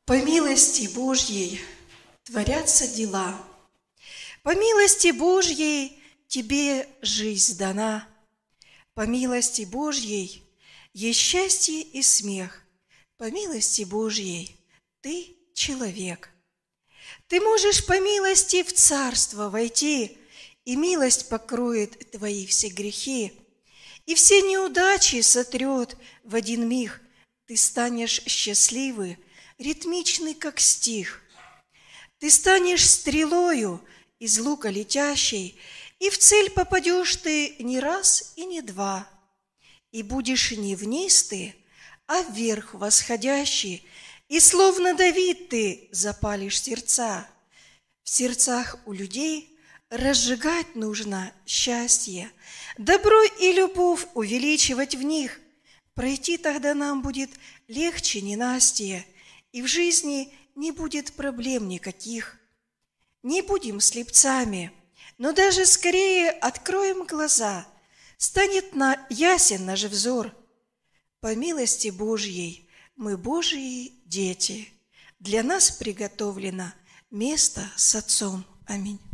По милости Божьей творятся дела. По милости Божьей тебе жизнь дана. По милости Божьей есть счастье и смех. По милости Божьей ты человек. Ты можешь по милости в царство войти, и милость покроет твои все грехи, и все неудачи сотрет в один миг. Ты станешь счастливый, ритмичный, как стих. Ты станешь стрелою из лука летящей, и в цель попадешь ты не раз и не два. И будешь не вниз ты, а вверх восходящий, и словно Давид ты запалишь сердца. В сердцах у людей разжигать нужно счастье, добро и любовь увеличивать в них. Пройти тогда нам будет легче ненастье, и в жизни не будет проблем никаких. Не будем слепцами, но даже скорее откроем глаза, станет ясен наш взор. По милости Божьей мы Божьи дети, для нас приготовлено место с Отцом. Аминь.